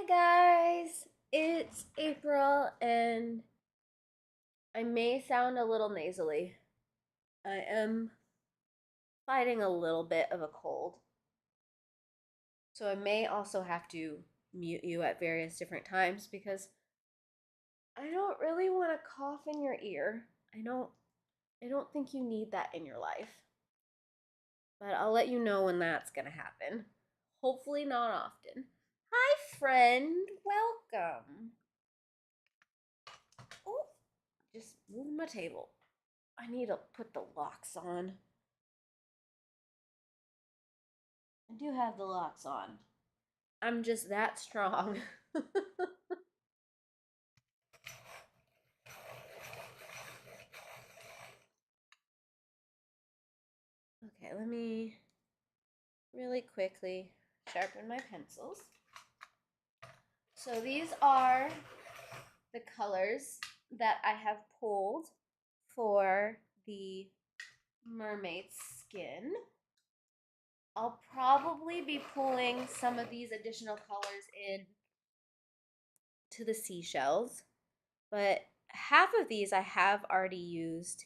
Hi guys, it's April and I may sound a little nasally. I am fighting a little bit of a cold, so I may also have to mute you at various different times because I don't really want to cough in your ear. I don't think you need that in your life. But I'll let you know when that's going to happen. Hopefully not often. Hi friend, welcome. Oh, just moving my table. I need to put the locks on. I do have the locks on. I'm just that strong. Okay, let me really quickly sharpen my pencils. So these are the colors that I have pulled for the mermaid's skin. I'll probably be pulling some of these additional colors in to the seashells, but half of these I have already used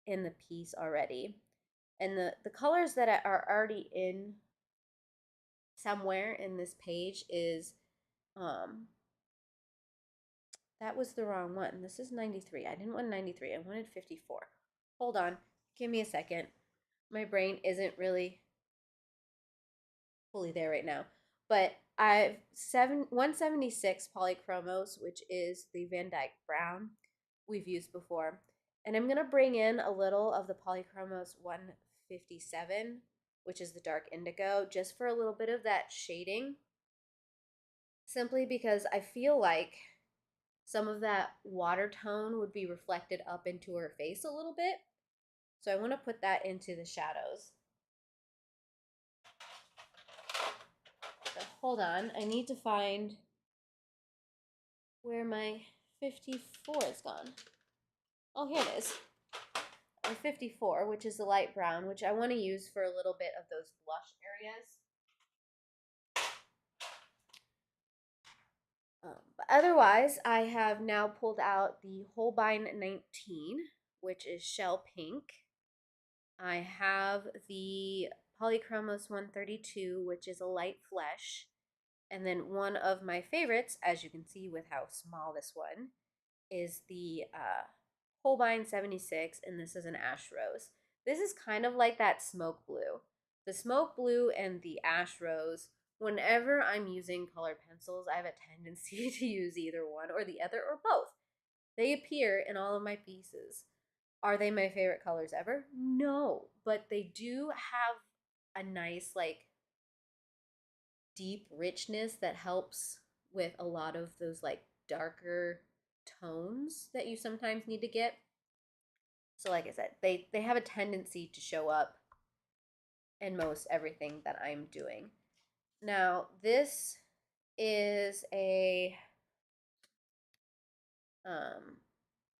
in the piece already. And the colors that are already in somewhere in this page is, that was the wrong one. This is 93. I didn't want 93. I wanted 54. Hold on. Give me a second. My brain isn't really fully there right now. But I've 176 Polychromos, which is the Van Dyke brown we've used before. And I'm going to bring in a little of the Polychromos 157, which is the dark indigo, just for a little bit of that shading. Simply because I feel like some of that water tone would be reflected up into her face a little bit. So I want to put that into the shadows. So hold on, I need to find where my 54 is gone. Oh, here it is. A 54, which is the light brown, which I want to use for a little bit of those blush areas. But otherwise, I have now pulled out the Holbein 19, which is shell pink. I have the Polychromos 132, which is a light flesh. And then one of my favorites, as you can see with how small this one, is the Holbein 76, and this is an ash rose. This is kind of like that smoke blue. The smoke blue and the ash rose, whenever I'm using colored pencils, I have a tendency to use either one or the other or both. They appear in all of my pieces. Are they my favorite colors ever? No, but they do have a nice, like, deep richness that helps with a lot of those, like, darker tones that you sometimes need to get. So like I said, they have a tendency to show up in most everything that I'm doing. Now, this is a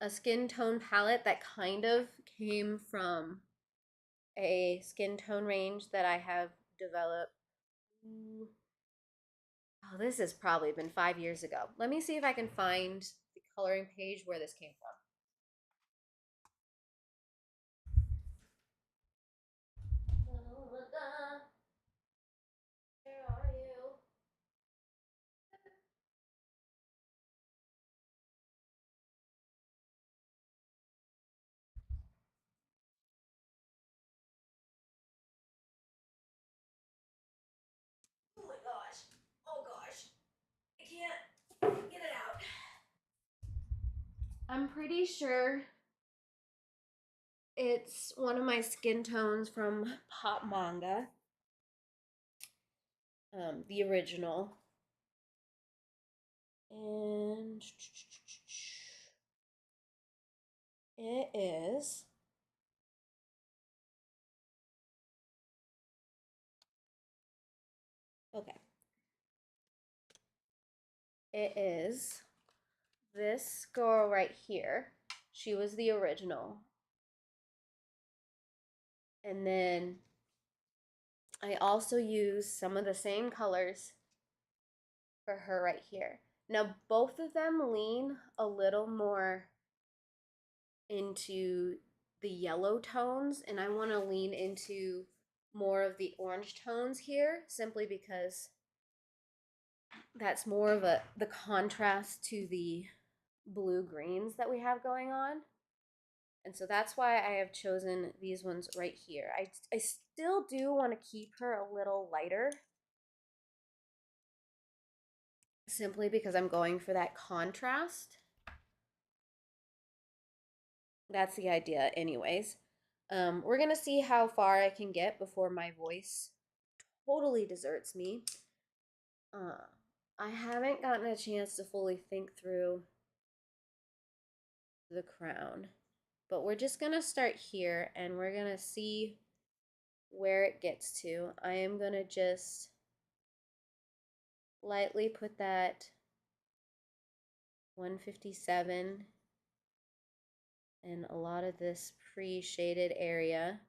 skin tone palette that kind of came from a skin tone range that I have developed. Oh, this has probably been 5 years ago. Let me see if I can find the coloring page where this came from. Where are you? Oh my gosh. Oh gosh. I can't get it out. I'm pretty sure it's one of my skin tones from Pop Manga. The original. And it is okay. It is this girl right here. She was the original. And then I also use some of the same colors for her right here. Now, both of them lean a little more into the yellow tones, and I want to lean into more of the orange tones here, simply because that's more of the contrast to the blue greens that we have going on. And so that's why I have chosen these ones right here. I still do want to keep her a little lighter, simply because I'm going for that contrast. That's the idea anyways. We're going to see how far I can get before my voice totally deserts me. I haven't gotten a chance to fully think through the crown, but we're just going to start here and we're going to see where it gets to. I am going to just lightly put that 157 in a lot of this pre-shaded area.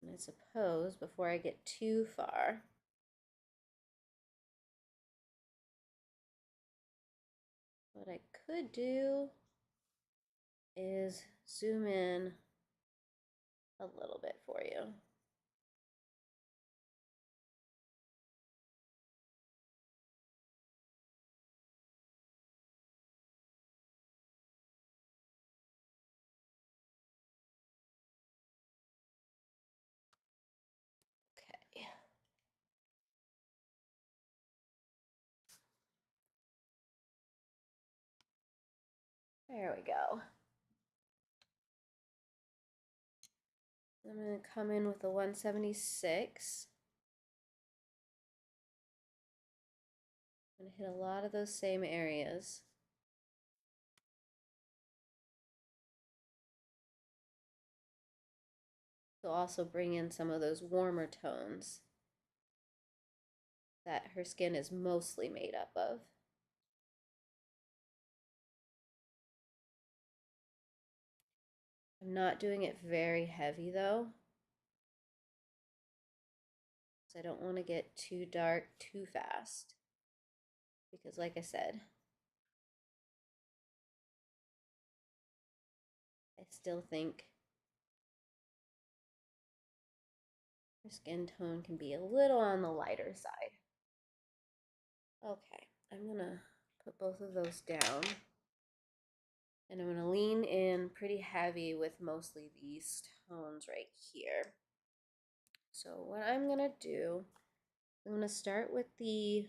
And I suppose before I get too far, what I could do is zoom in a little bit for you. Okay. There we go. I'm going to come in with a 176. I'm going to hit a lot of those same areas. So also bring in some of those warmer tones that her skin is mostly made up of. I'm not doing it very heavy though, because I don't want to get too dark too fast. Because like I said, I still think her skin tone can be a little on the lighter side. Okay, I'm gonna put both of those down. And I'm gonna lean in pretty heavy with mostly these tones right here. So what I'm gonna do, I'm gonna start with the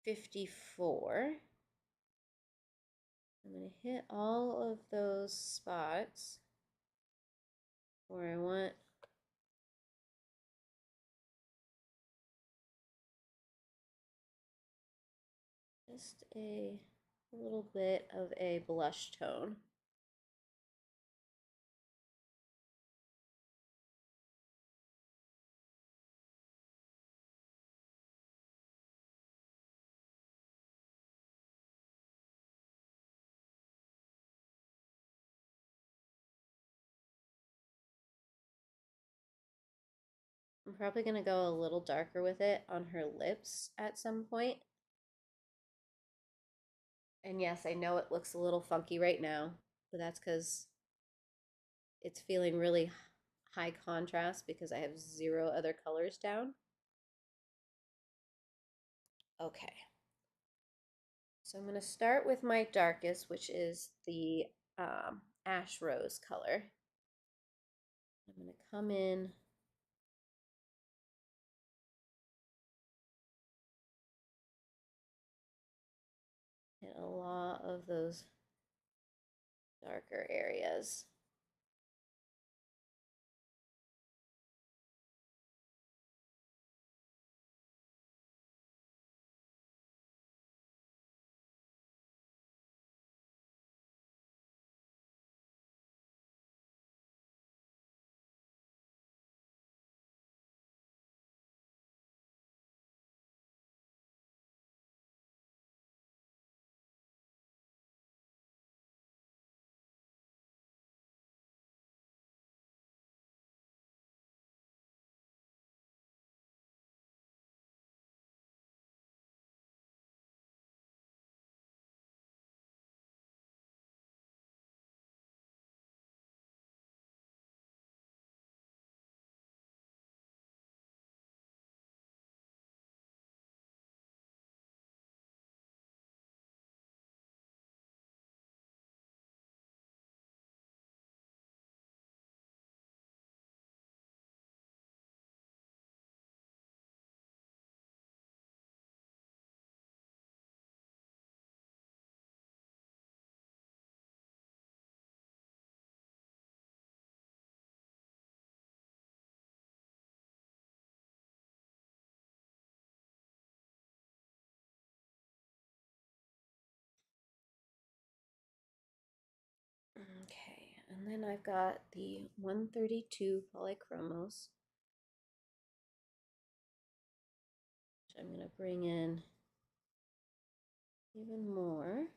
54. I'm gonna hit all of those spots where I want just a little bit of a blush tone. I'm probably gonna go a little darker with it on her lips at some point. And yes, I know it looks a little funky right now, but that's because it's feeling really high contrast because I have 0 other colors down. Okay. So I'm going to start with my darkest, which is the ash rose color. I'm going to come in hit a lot of those darker areas. and then I've got the 132 Polychromos, which I'm going to bring in even more.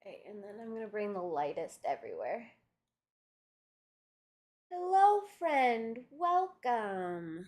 Okay, and then I'm going to bring the lightest everywhere. Hello, friend. Welcome.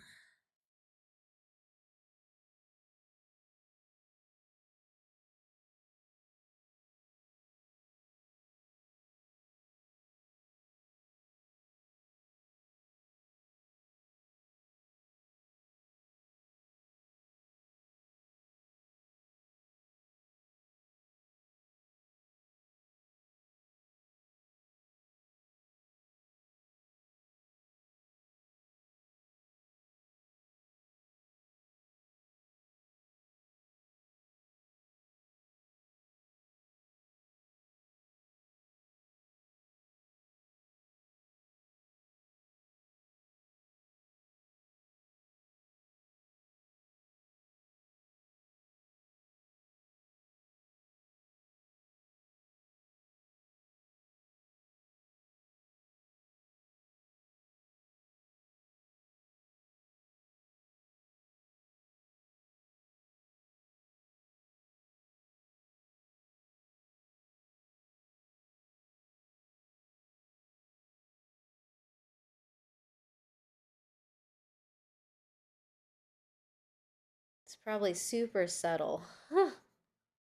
It's probably super subtle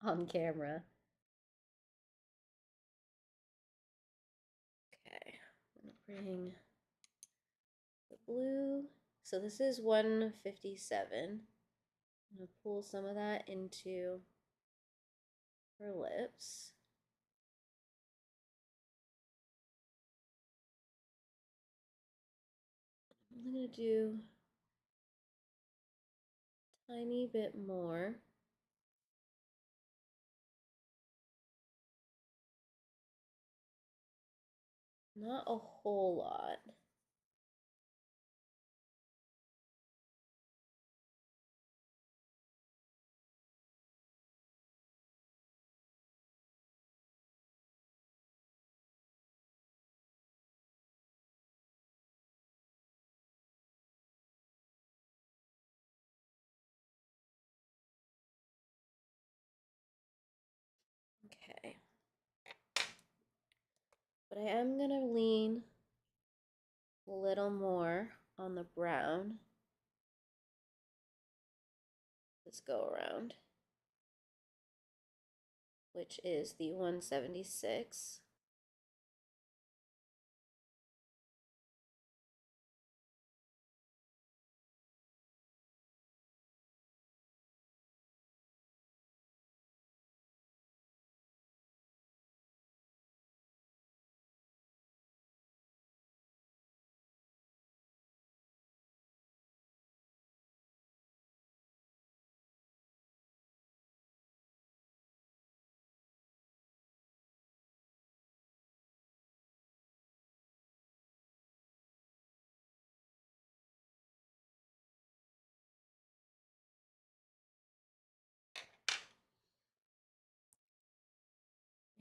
on camera. Okay, I'm gonna bring the blue. So this is 157. I'm gonna pull some of that into her lips. I'm gonna do a tiny bit more. Not a whole lot. Okay. But I am gonna lean a little more on the brown this go around, which is the 176.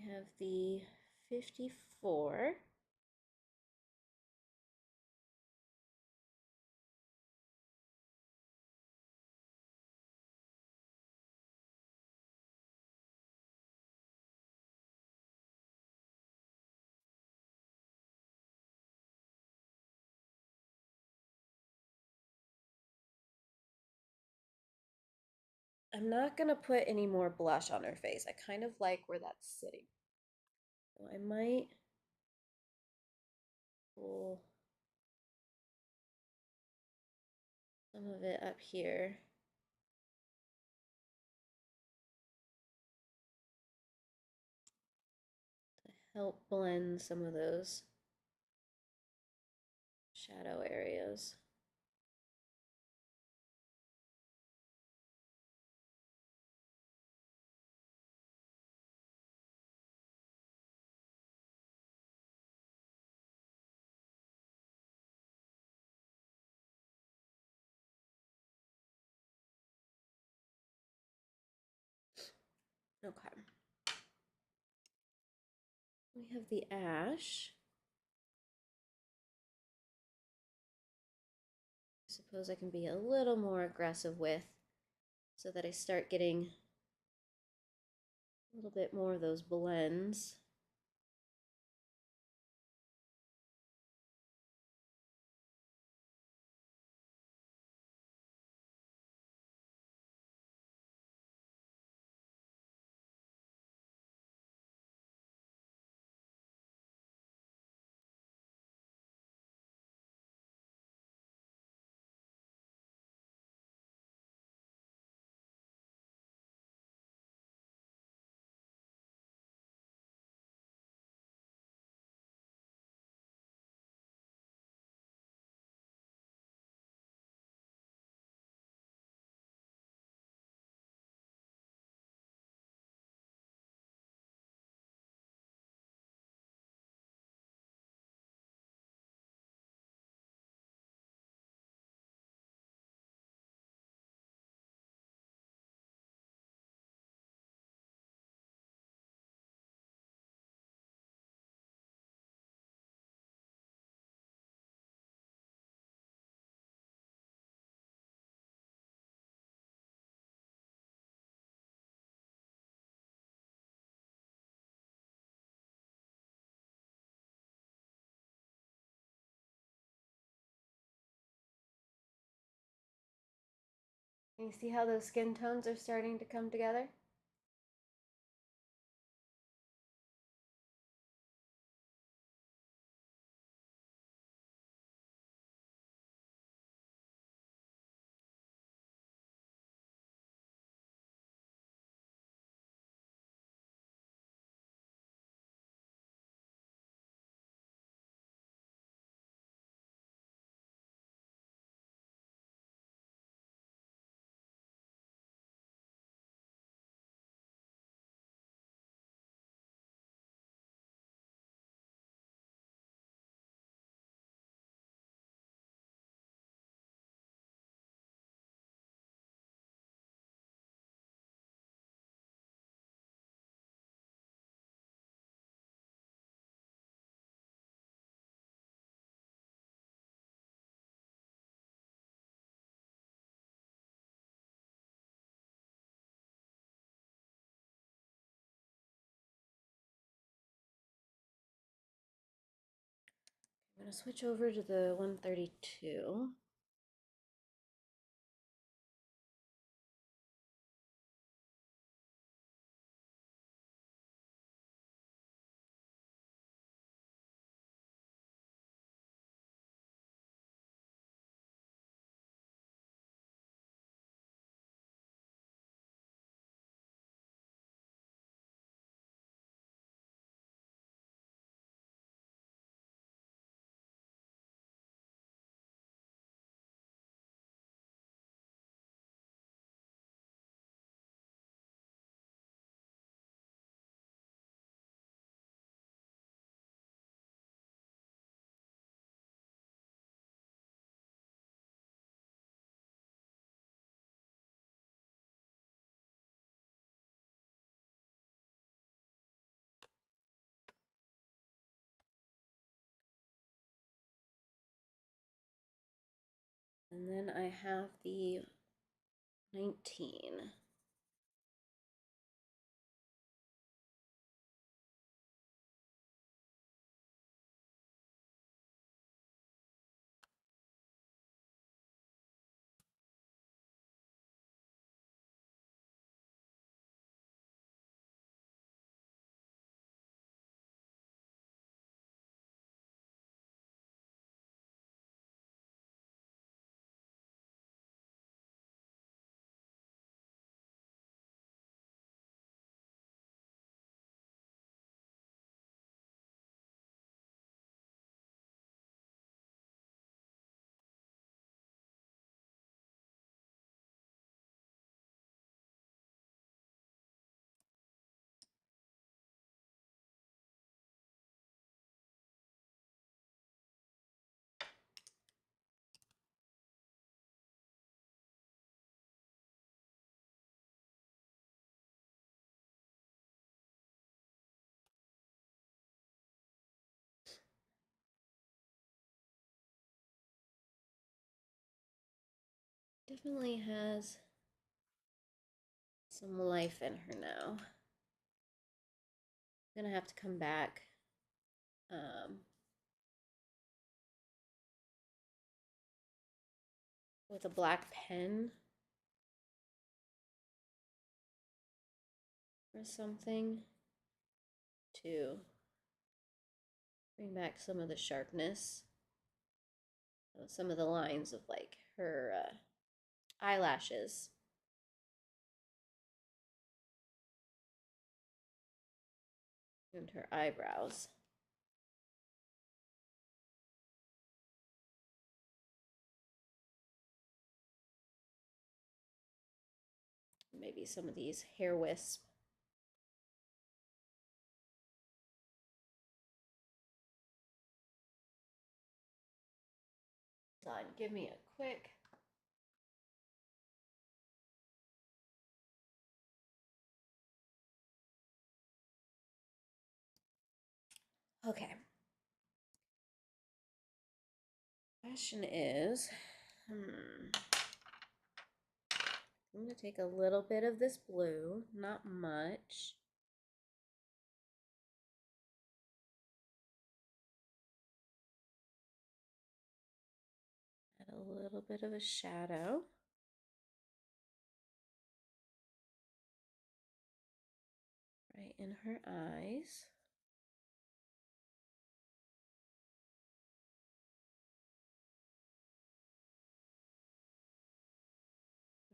We have the 54. I'm not gonna put any more blush on her face. I kind of like where that's sitting. So I might pull some of it up here. To help blend some of those shadow areas. Okay. We have the ash. I suppose I can be a little more aggressive with so that I start getting a little bit more of those blends. Can you see how those skin tones are starting to come together? I'm going to switch over to the 132. And then I have the 19. Definitely has some life in her now. I'm gonna have to come back with a black pen or something to bring back some of the sharpness of some of the lines of like her eyelashes and her eyebrows. Maybe some of these hair wisps. Give me a quick. Okay. Question is, I'm going to take a little bit of this blue, not much. Add a little bit of a shadow. Right in her eyes.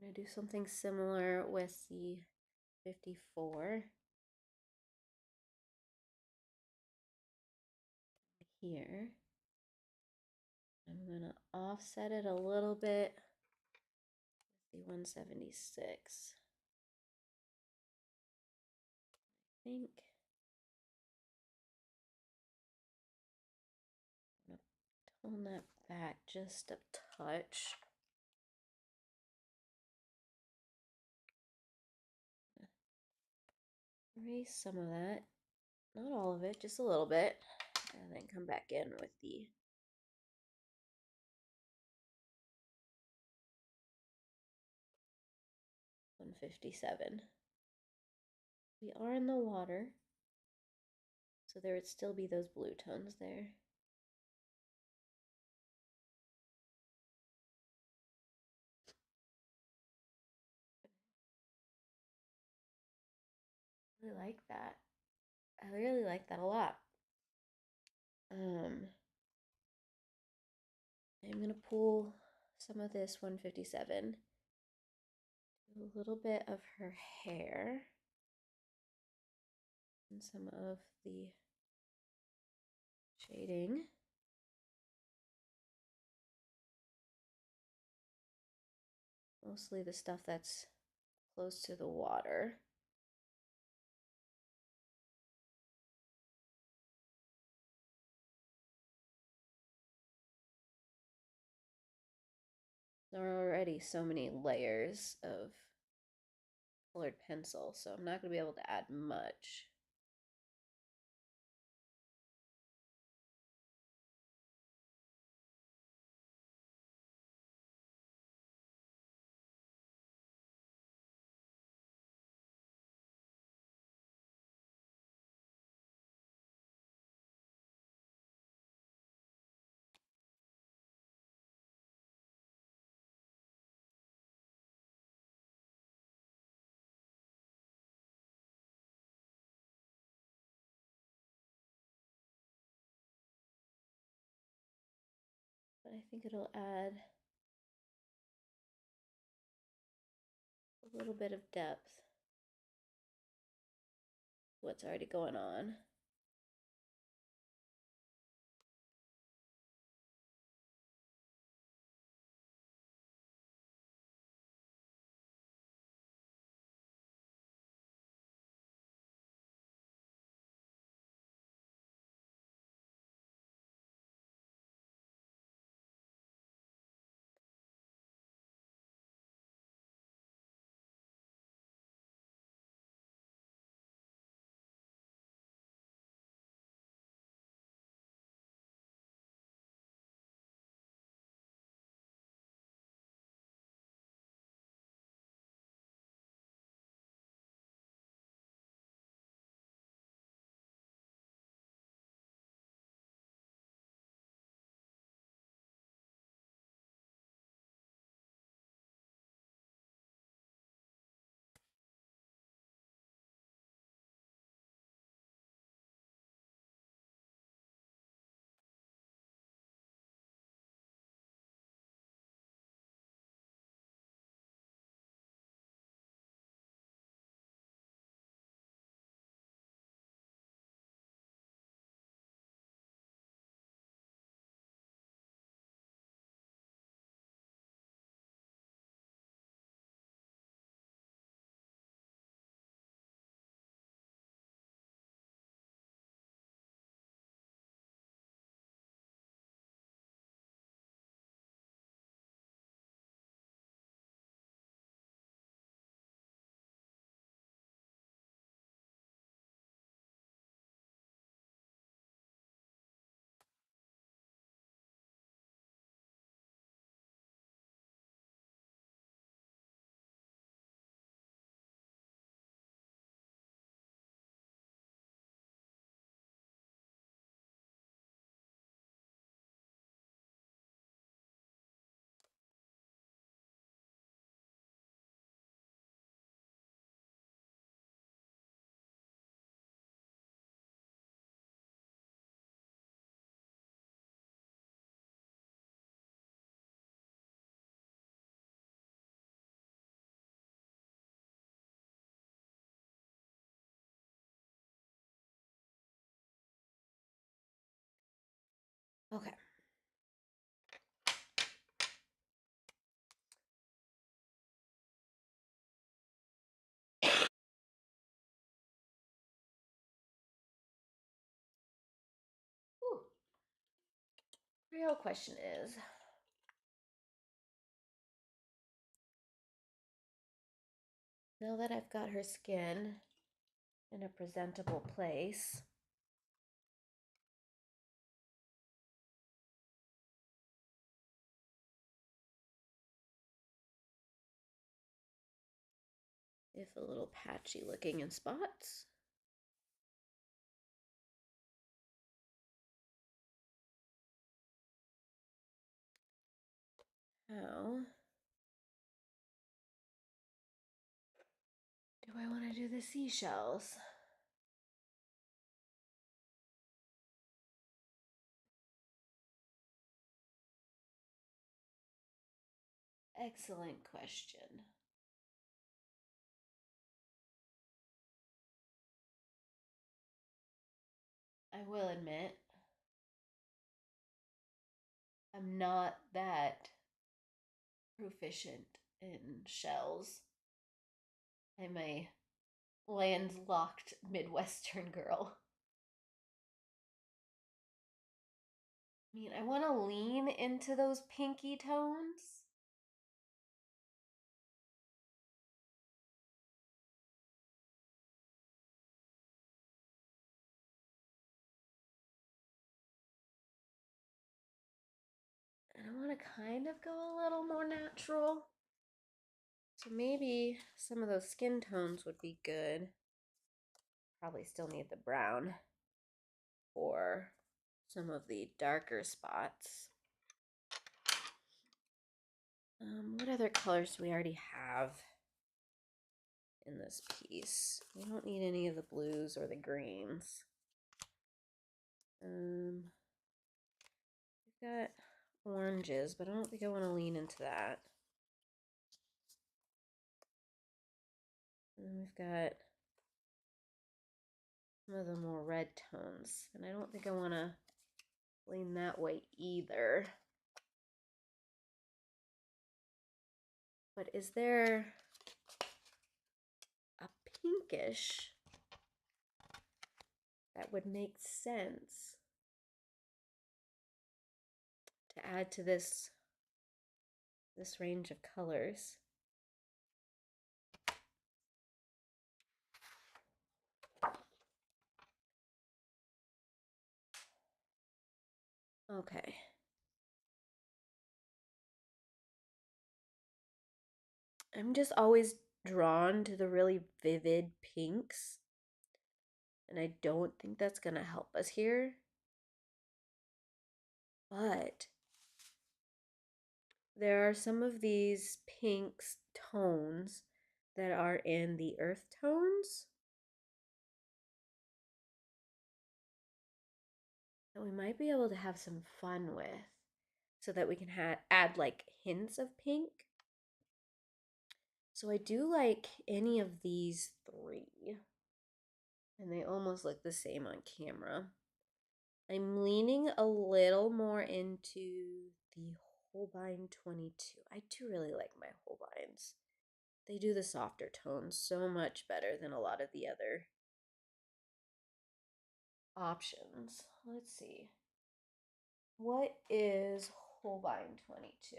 I'm going to do something similar with the 54 here. I'm going to offset it a little bit with the 176. I think I'm going to tone that back just a touch. Erase some of that, not all of it, just a little bit, and then come back in with the 157. We are in the water, so there would still be those blue tones there. I really like that. I really like that a lot. I'm gonna pull some of this 157, do a little bit of her hair, and some of the shading. Mostly the stuff that's close to the water. There are already so many layers of colored pencil, so I'm not going to be able to add much. I think it'll add a little bit of depth to what's already going on. Okay. Ooh. Real question is, now that I've got her skin in a presentable place, if a little patchy looking in spots, how do I want to do the seashells? Excellent question. I will admit, I'm not that proficient in shells. I'm a landlocked Midwestern girl. I mean, I want to lean into those pinky tones. And I want to kind of go a little more natural. So maybe some of those skin tones would be good. Probably still need the brown for some of the darker spots. What other colors do we already have in this piece? We don't need any of the blues or the greens. We've got oranges, but I don't think I want to lean into that. And we've got some of the more red tones, and I don't think I want to lean that way either. But is there a pinkish that would make sense to add to this range of colors? Okay. I'm just always drawn to the really vivid pinks, and I don't think that's gonna help us here. But there are some of these pinks tones that are in the earth tones that we might be able to have some fun with, so that we can add like hints of pink. So I do like any of these three, and they almost look the same on camera. I'm leaning a little more into the Holbein 22. I do really like my Holbeins. They do the softer tones so much better than a lot of the other options. Let's see. What is Holbein 22?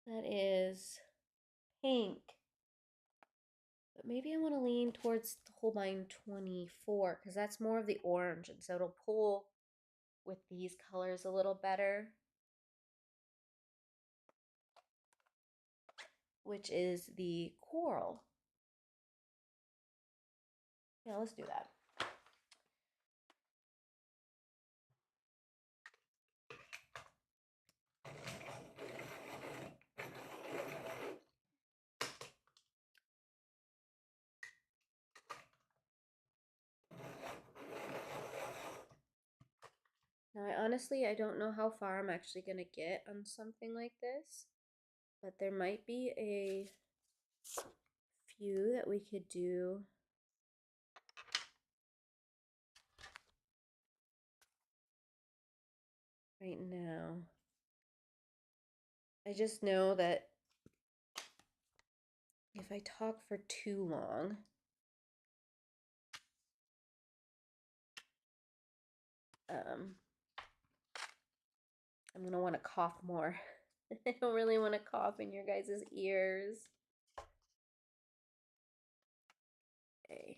That is pink. But maybe I want to lean towards the Holbein 24 because that's more of the orange, and so it'll pull with these colors a little better, which is the coral. Yeah, let's do that. Now, I don't know how far I'm actually going to get on something like this, but there might be a few that we could do right now. I just know that if I talk for too long, I'm going to want to cough more. I don't really want to cough in your guys' ears. Okay.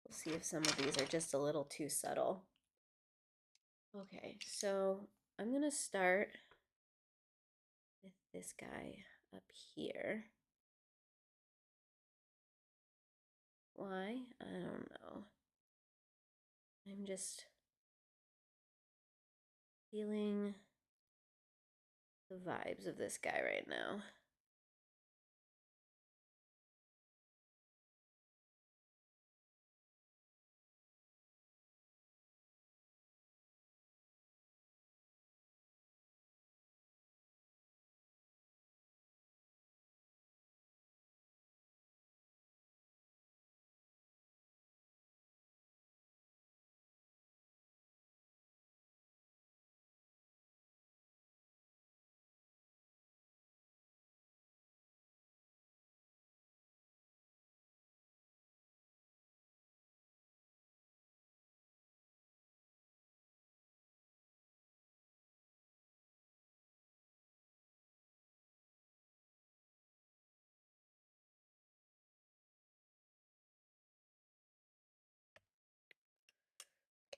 We'll see if some of these are just a little too subtle. Okay, so I'm going to start with this guy up here. Why? I don't know. I'm just feeling the vibes of this guy right now.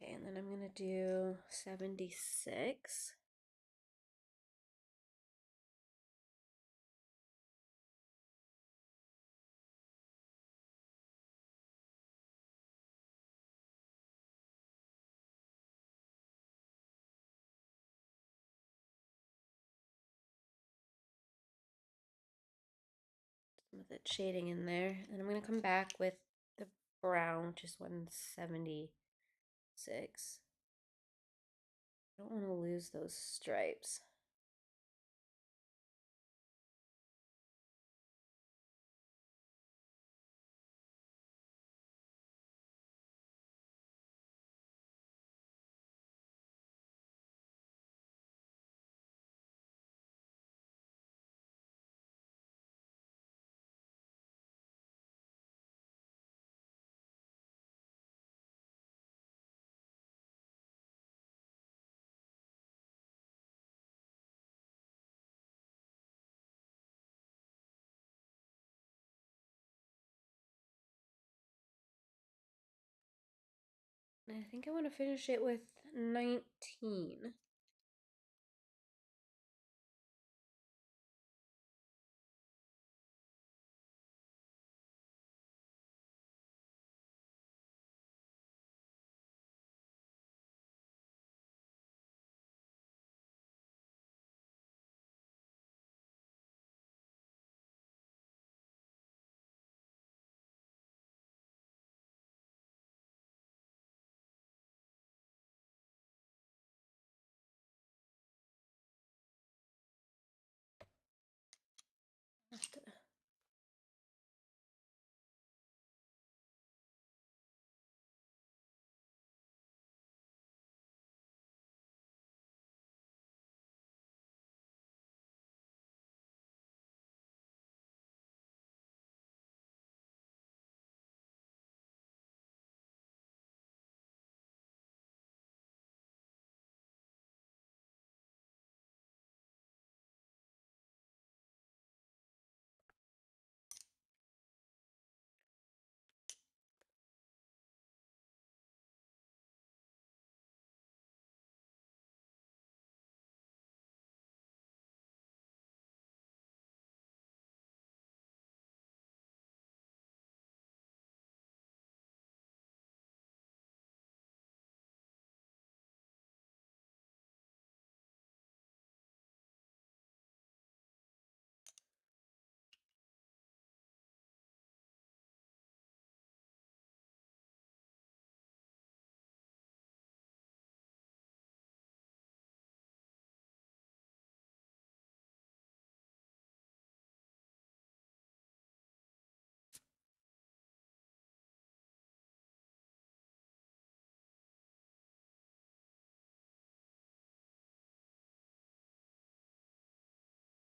Okay, and then I'm going to do 76. some of that shading in there. And I'm going to come back with the brown, which is 176. I don't want to lose those stripes. I think I want to finish it with 19.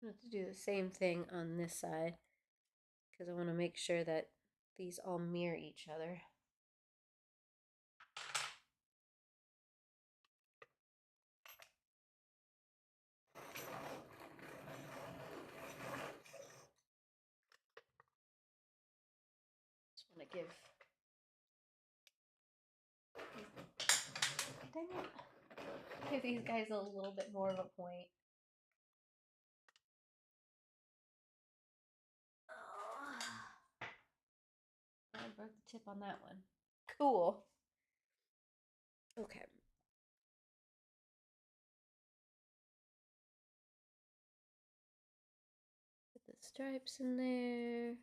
I have to do the same thing on this side because I want to make sure that these all mirror each other. Just want to give these guys a little bit more of a point. Oh, I broke the tip on that one. Cool. Okay. Put the stripes in there.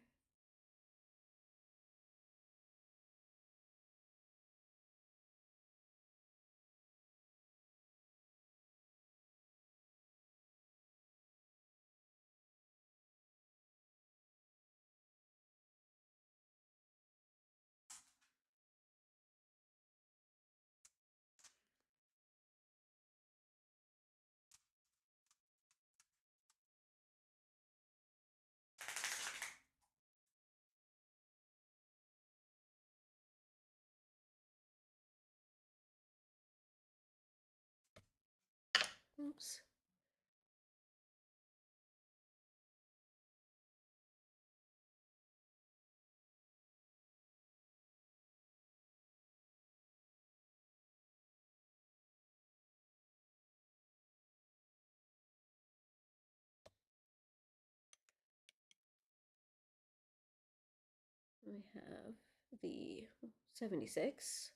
Oops. We have the 76.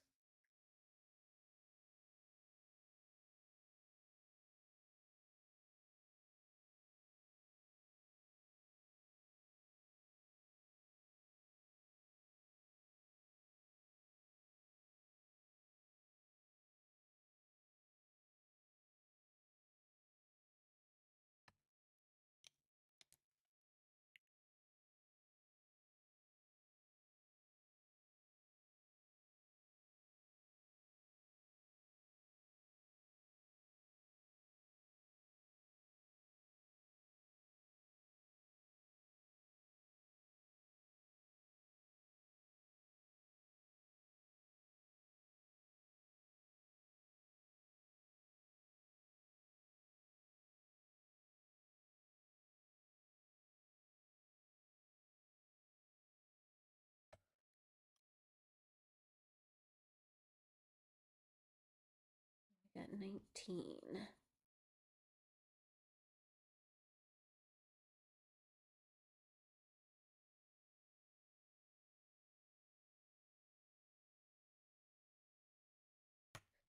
19.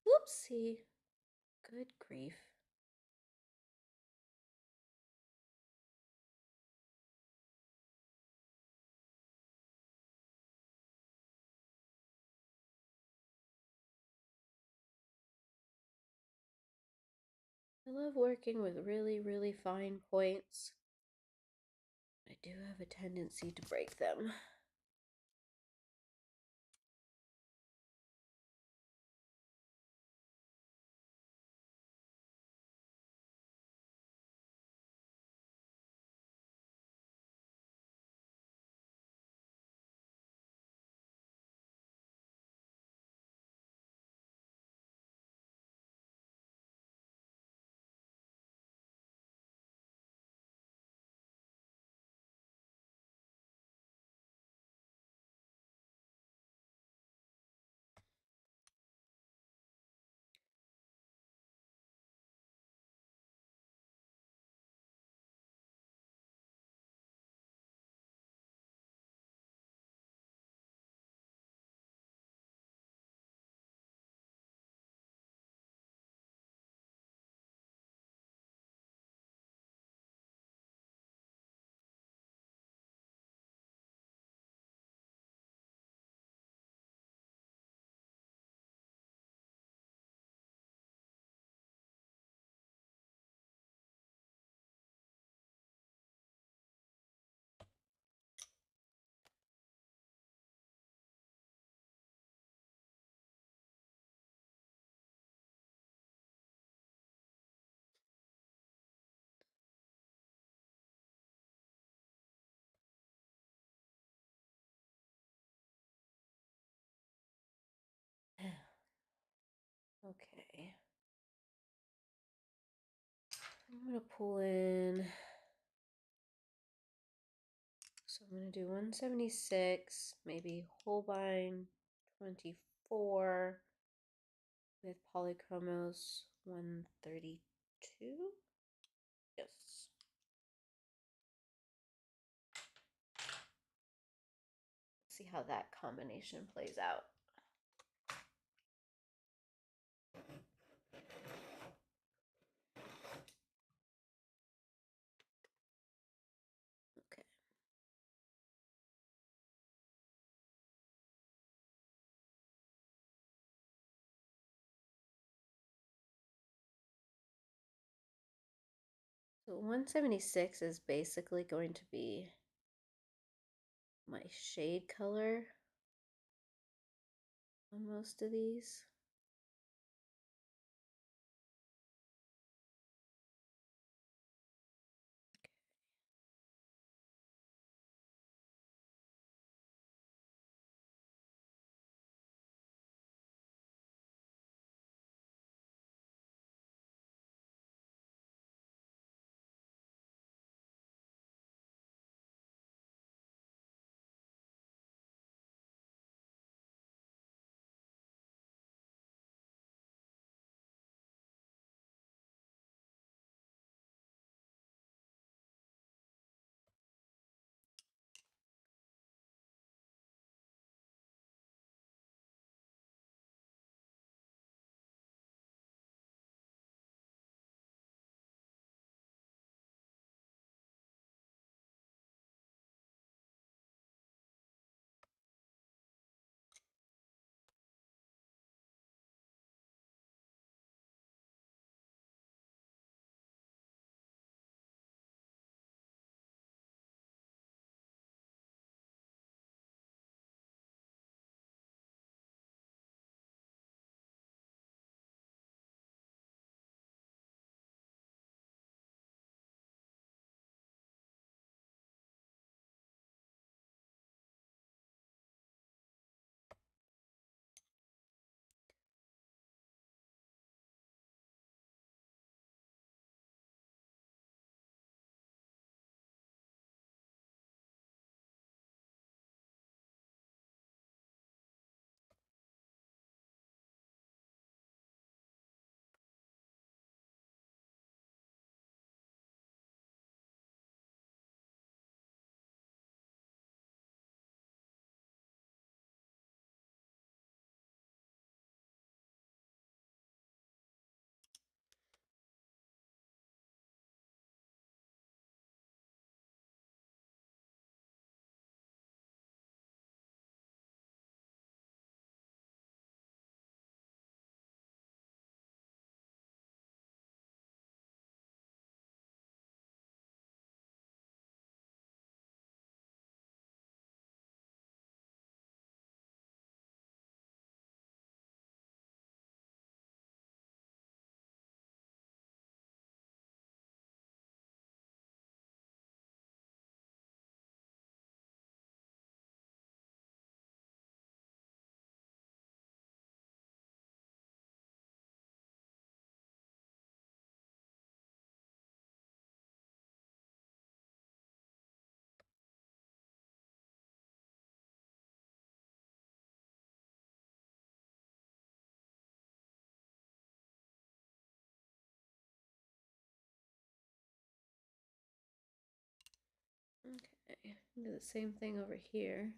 Whoopsie. Good grief. I love working with really, really fine points. I do have a tendency to break them. Okay. I'm going to pull in. So I'm going to do 176, maybe Holbein 24 with Polychromos 132. Yes. See how that combination plays out. Okay. So 176 is basically going to be my shade color on most of these. Do the same thing over here.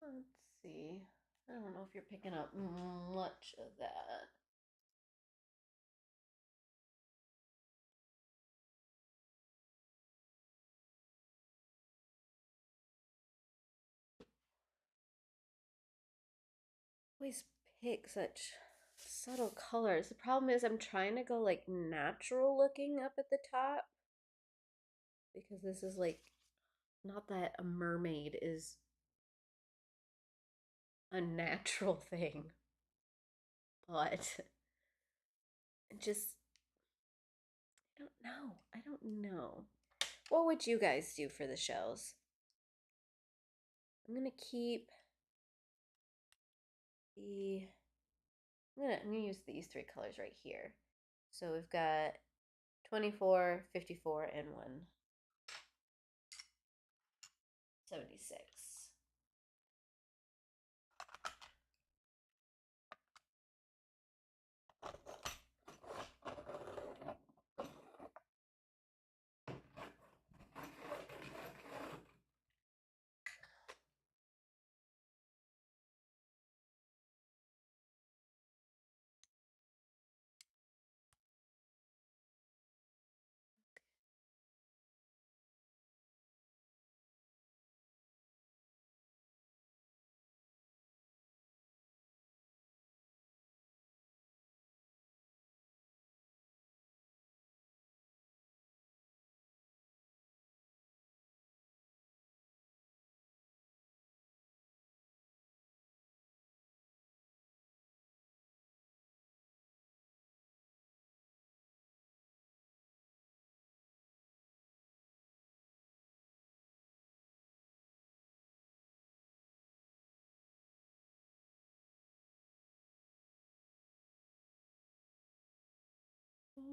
Let's see. I don't know if you're picking up much of that. Always pick such subtle colors. The problem is I'm trying to go like natural looking up at the top because this is like not that a mermaid is a natural thing, but just I don't know. What would you guys do for the shells? I'm gonna keep the I'm gonna use these three colors right here. So we've got 24, 54, and 176.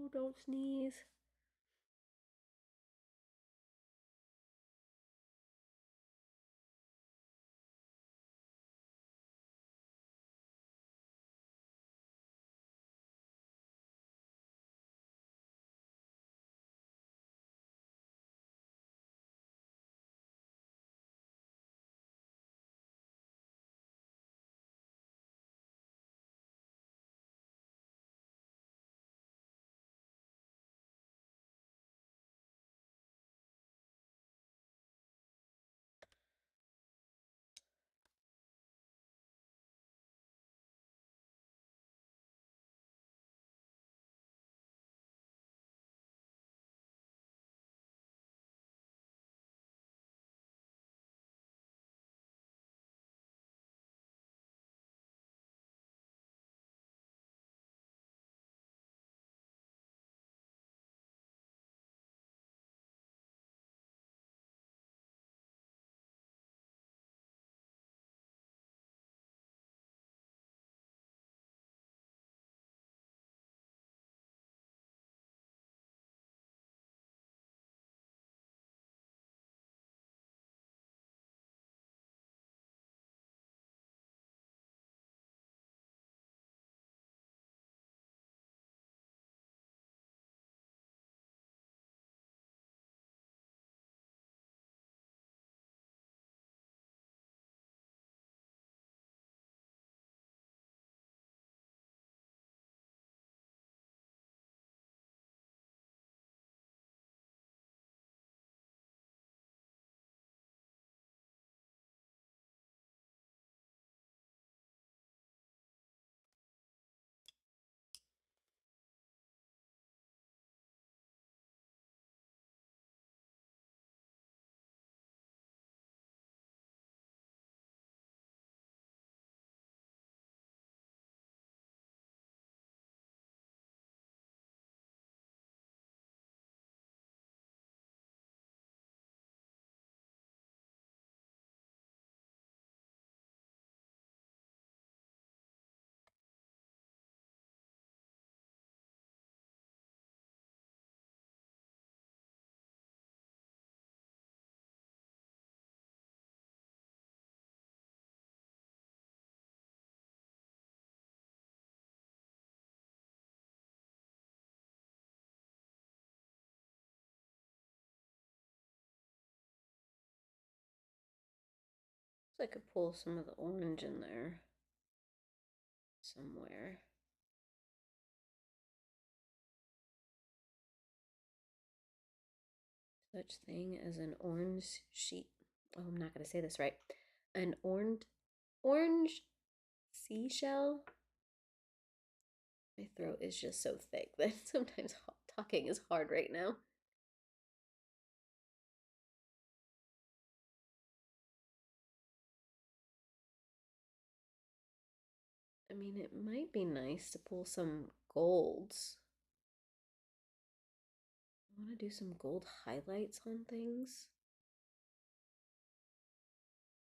Oh, don't sneeze. So I could pull some of the orange in there somewhere. Such thing as an orange sheet. Oh, I'm not going to say this right. An orange seashell. My throat is just so thick that sometimes talking is hard right now. I mean, it might be nice to pull some golds. I want to do some gold highlights on things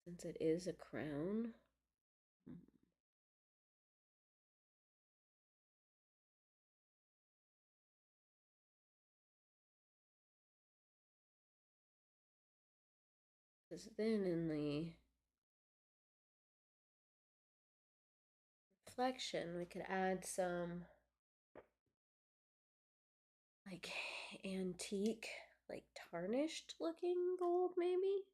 since it is a crown. Because then in the reflection, we could add some like antique, like tarnished looking gold, maybe.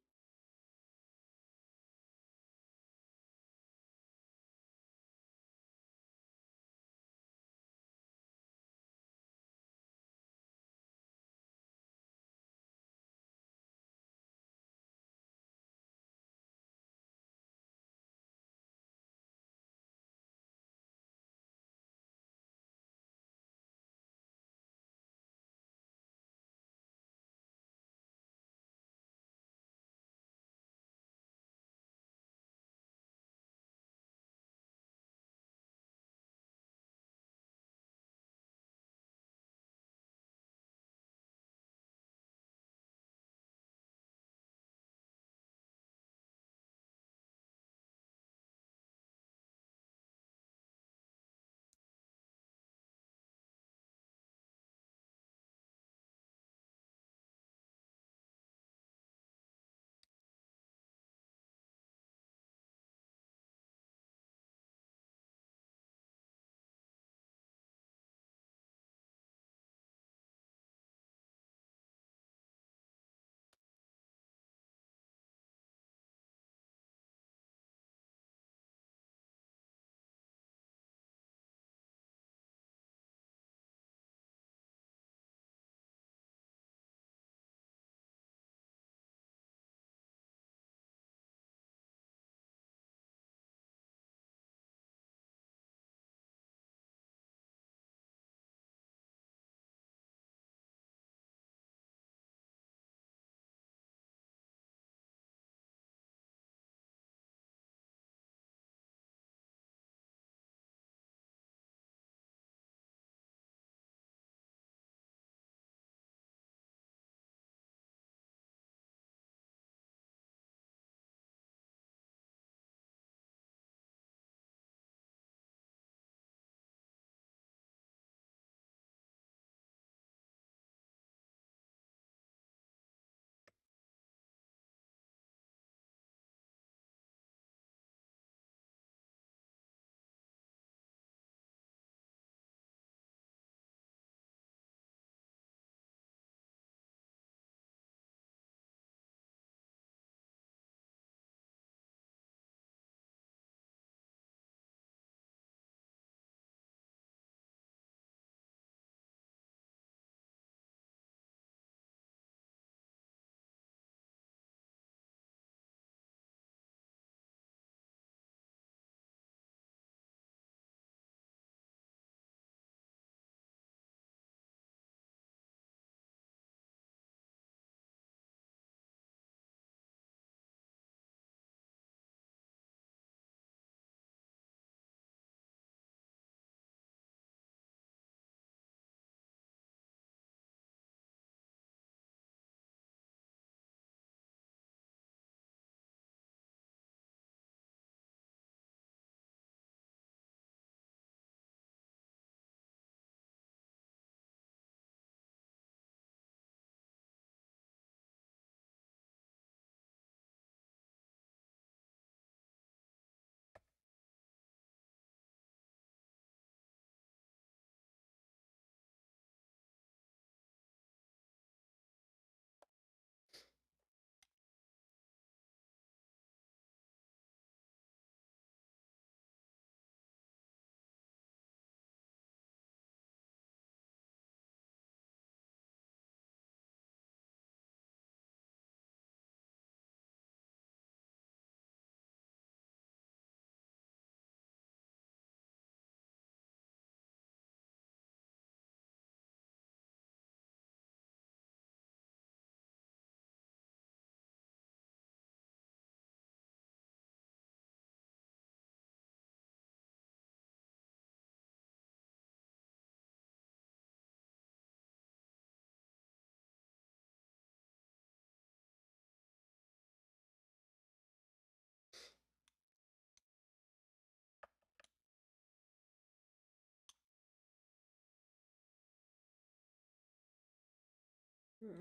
Okay,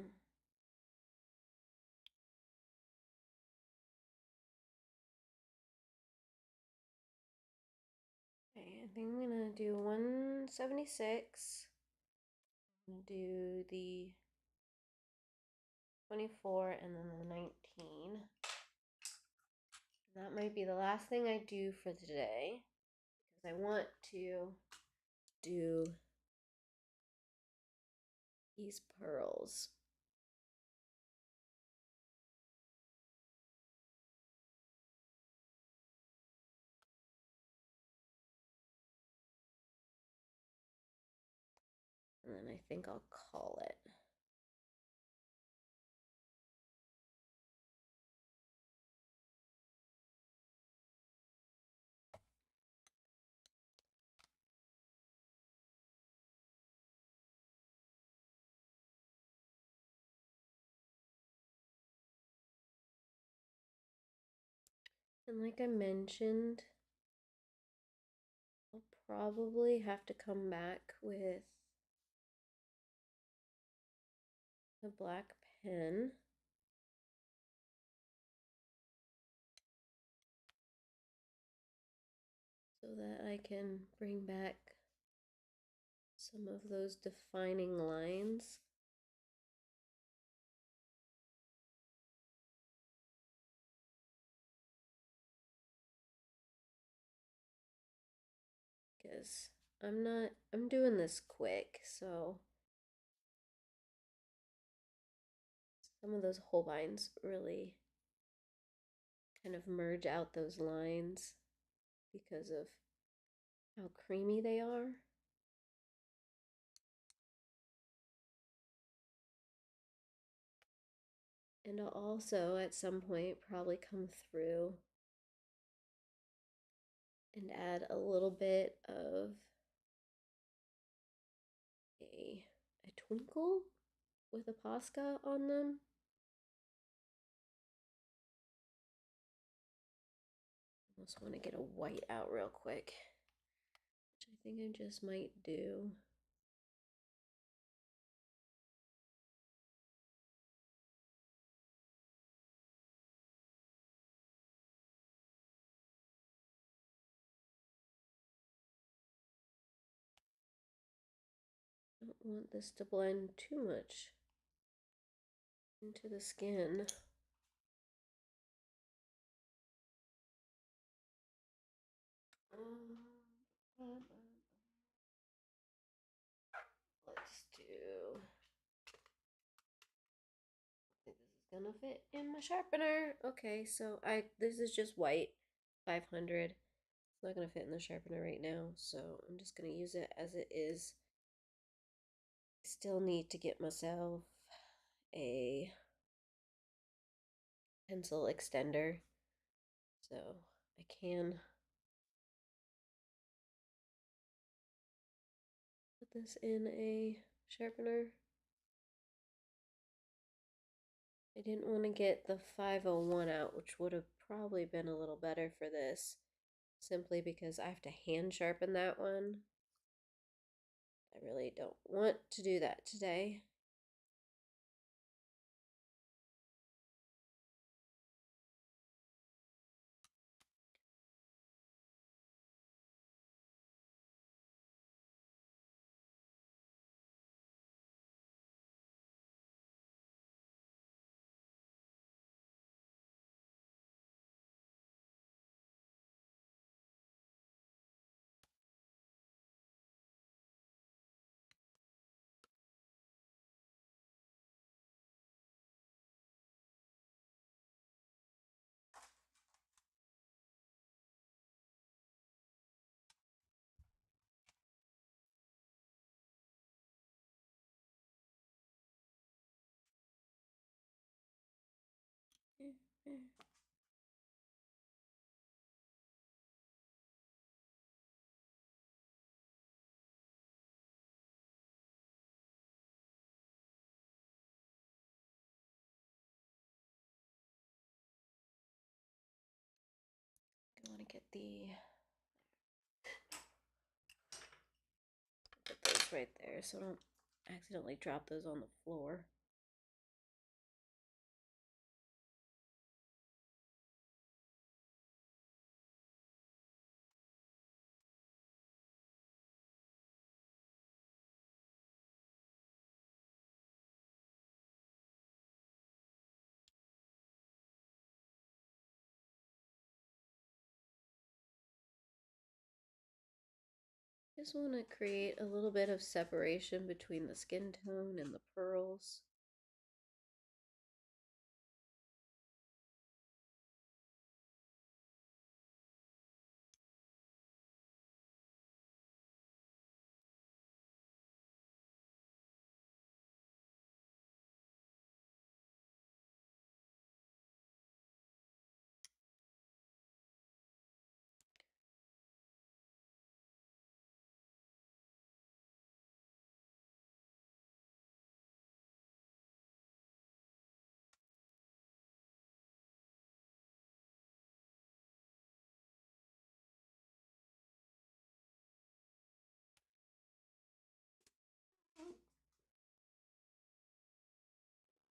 I think I'm gonna do 176. I'm gonna do the 24 and then the 19. That might be the last thing I do for today because I want to do these pearls. And then I think I'll call it. And like I mentioned, I'll probably have to come back with a black pen. So that I can bring back some of those defining lines. Because I'm doing this quick, so some of those Holbeins really kind of merge out those lines because of how creamy they are. And I'll also at some point probably come through and add a little bit of a twinkle with a Posca on them. I just want to get a white out real quick, which I think I just might do. I don't want this to blend too much into the skin. Let's do. I think this is gonna fit in my sharpener. Okay, so this is just white, 500. It's not gonna fit in the sharpener right now, so I'm just gonna use it as it is. I still need to get myself a pencil extender, so I can put this in a sharpener. I didn't want to get the 501 out, which would have probably been a little better for this, simply because I have to hand sharpen that one. I really don't want to do that today. I want to get put those right there so I don't accidentally drop those on the floor. Just want to create a little bit of separation between the skin tone and the pearls.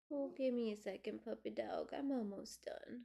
Oh, give me a second, puppy dog. I'm almost done.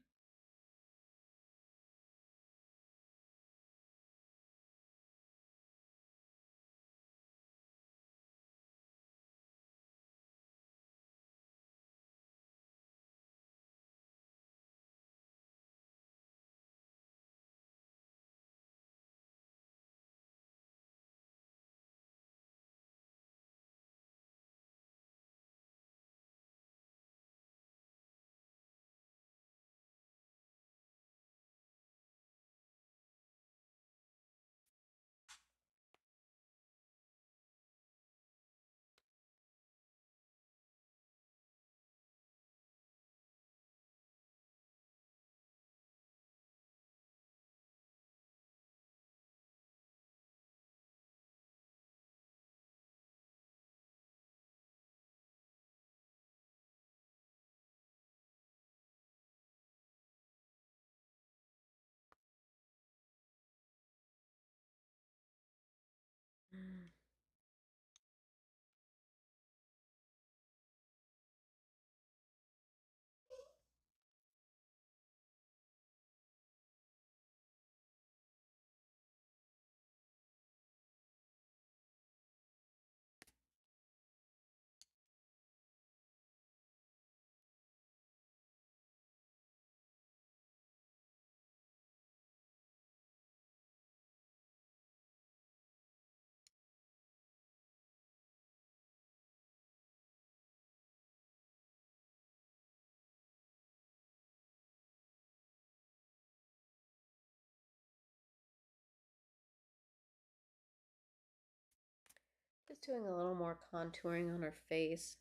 Just doing a little more contouring on her face.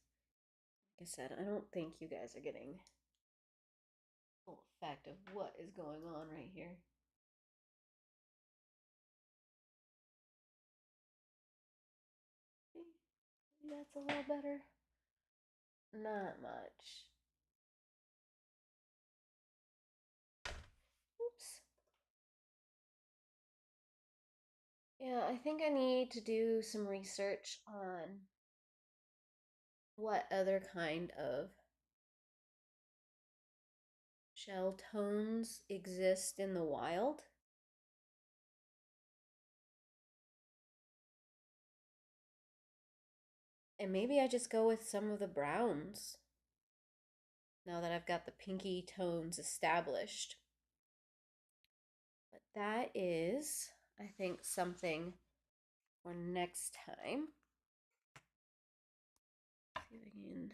Like I said, I don't think you guys are getting full effect of what is going on right here. Maybe that's a little better. Not much. Oops. Yeah, I think I need to do some research on what other kind of shell tones exist in the wild. And maybe I just go with some of the browns now that I've got the pinky tones established. But that is, I think, something for next time. See if I can.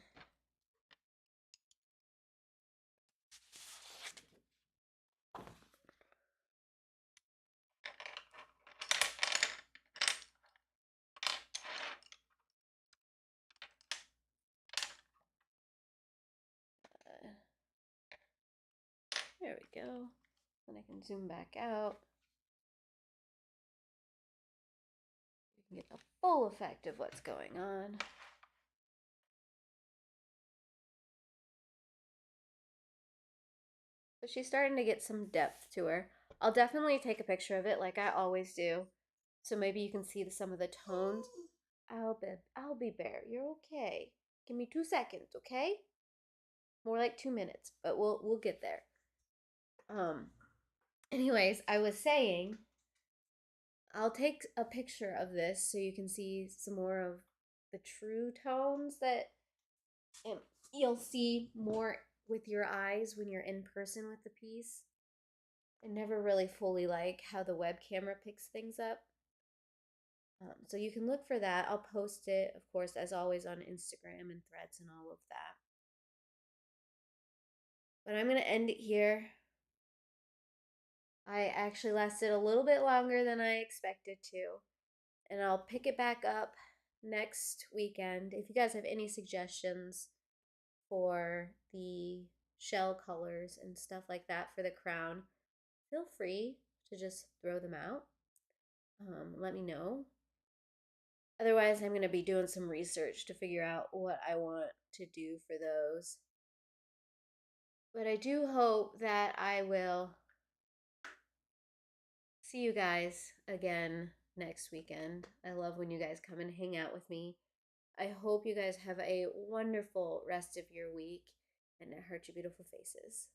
There we go. And I can zoom back out. You can get the full effect of what's going on. But she's starting to get some depth to her. I'll definitely take a picture of it like I always do. So maybe you can see some of the tones. Albie Bear, you're okay. Give me 2 seconds, okay? More like 2 minutes, but we'll get there. Anyways, I was saying I'll take a picture of this so you can see some more of the true tones that you'll see more with your eyes when you're in person with the piece. I never really fully like how the web camera picks things up. So you can look for that. I'll post it, of course, as always, on Instagram and Threads and all of that. But I'm going to end it here. I actually lasted a little bit longer than I expected to. And I'll pick it back up next weekend. If you guys have any suggestions for the shell colors and stuff like that for the crown, feel free to just throw them out. Let me know. Otherwise, I'm going to be doing some research to figure out what I want to do for those. But I do hope that I will see you guys again next weekend. I love when you guys come and hang out with me. I hope you guys have a wonderful rest of your week and heart your beautiful faces.